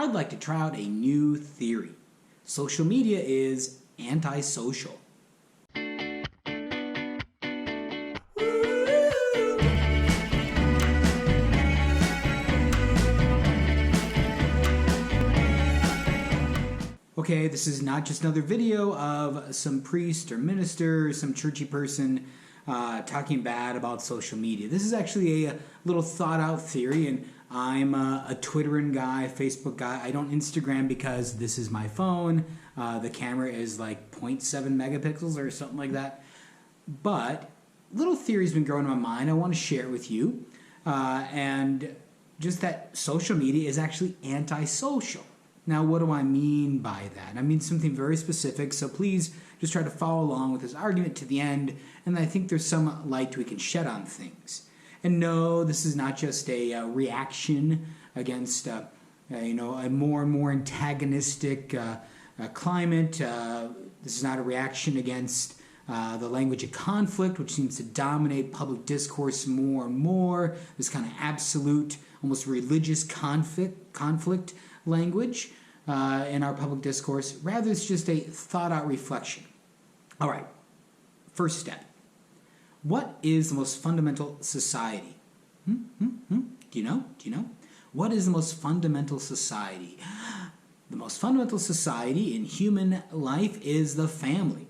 I'd like to try out a new theory. Social media is antisocial. Okay, this is not just another video of some priest or minister or some churchy person talking bad about social media. This is actually a little thought out theory, and I'm a Twittering guy, Facebook guy. I don't Instagram because this is my phone. The camera is like 0.7 megapixels or something like that. But little theory's been growing in my mind. I want to share it with you. And just that social media is actually antisocial. Now, what do I mean by that? I mean something very specific, so please just try to follow along with this argument to the end, and I think there's some light we can shed on things. And no, this is not just a reaction against a more and more antagonistic climate. This is not a reaction against the language of conflict, which seems to dominate public discourse more and more. This kind of absolute, almost religious conflict language in our public discourse. Rather, it's just a thought-out reflection. All right, first step. What is the most fundamental society? Do you know? What is the most fundamental society? The most fundamental society in human life is the family.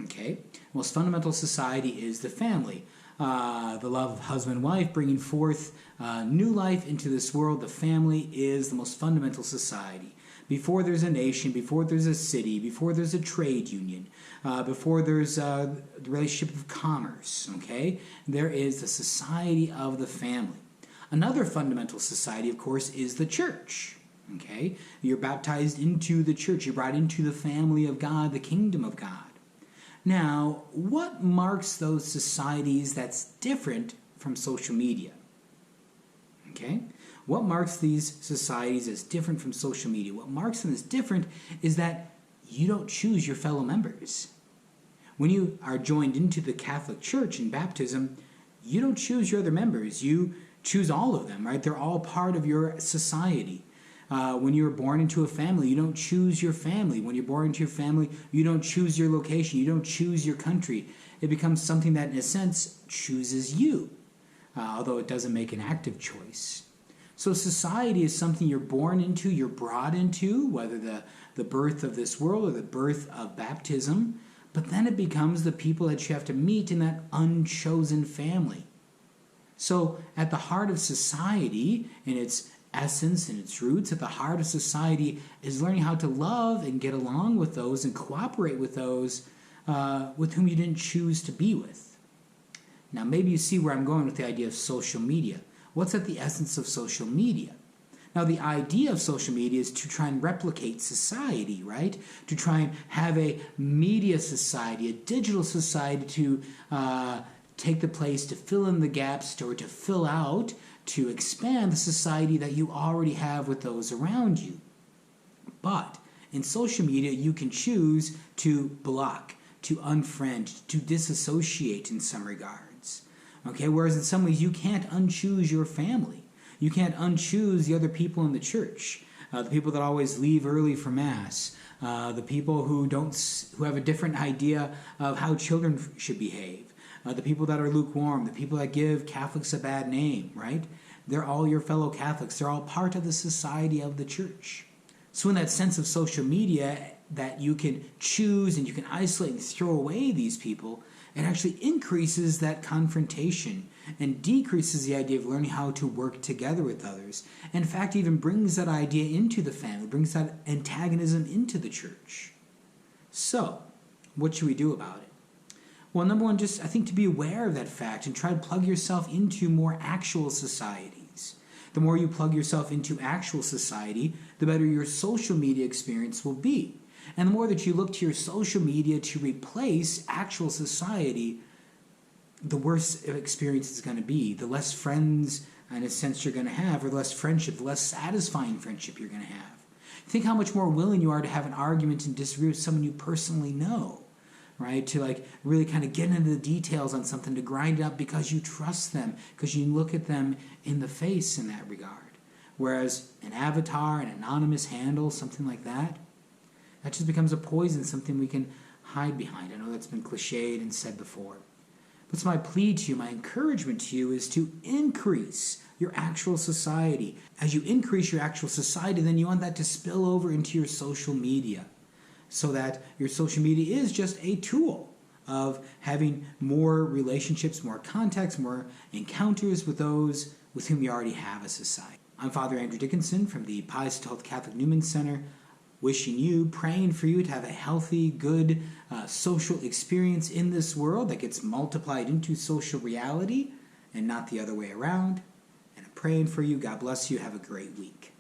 Okay? Most fundamental society is the family. The love of husband and wife, bringing forth new life into this world. The family is the most fundamental society. Before there's a nation, before there's a city, before there's a trade union, before there's the relationship of commerce, okay, there is the society of the family. Another fundamental society, of course, is the church. Okay, you're baptized into the church. You're brought into the family of God, the kingdom of God. Now, what marks those societies that's different from social media? Okay? What marks these societies as different from social media? What marks them as different is that you don't choose your fellow members. When you are joined into the Catholic Church in baptism, you don't choose your other members. You choose all of them, right? They're all part of your society. When you're born into a family, you don't choose your family. When you're born into your family, you don't choose your location. You don't choose your country. It becomes something that, in a sense, chooses you, although it doesn't make an active choice. So society is something you're born into, you're brought into, whether the birth of this world or the birth of baptism, but then it becomes the people that you have to meet in that unchosen family. So at the heart of society, in its essence and its roots, at the heart of society is learning how to love and get along with those and cooperate with those with whom you didn't choose to be with. Now maybe you see where I'm going with the idea of social media. What's at the essence of social media? Now the idea of social media is to try and replicate society, right? To try and have a media society, a digital society to take the place, to fill in the gaps, or to fill out, to expand the society that you already have with those around you. But in social media, you can choose to block, to unfriend, to disassociate in some regards. Okay, whereas in some ways you can't unchoose your family. You can't unchoose the other people in the church, the people that always leave early for Mass, the people who have a different idea of how children should behave, the people that are lukewarm, the people that give Catholics a bad name, right? They're all your fellow Catholics. They're all part of the society of the church. So in that sense of social media, that you can choose and you can isolate and throw away these people, it actually increases that confrontation and decreases the idea of learning how to work together with others. In fact, even brings that idea into the family, brings that antagonism into the church. So, what should we do about it? Well, number one, just I think to be aware of that fact and try to plug yourself into more actual societies. The more you plug yourself into actual society, the better your social media experience will be. And the more that you look to your social media to replace actual society, the worse experience is going to be. The less friends, in a sense, you're going to have, or the less friendship, the less satisfying friendship you're going to have. Think how much more willing you are to have an argument and disagree with someone you personally know, right? To really kind of get into the details on something, to grind it up because you trust them, because you look at them in the face in that regard. Whereas an avatar, an anonymous handle, something like that, that just becomes a poison, something we can hide behind. I know that's been cliched and said before. But so my plea to you, my encouragement to you is to increase your actual society. As you increase your actual society, then you want that to spill over into your social media, so that your social media is just a tool of having more relationships, more contacts, more encounters with those with whom you already have a society. I'm Father Andrew Dickinson from the Pius X Catholic Newman Center, wishing you, praying for you to have a healthy, good social experience in this world that gets multiplied into social reality and not the other way around. And I'm praying for you. God bless you. Have a great week.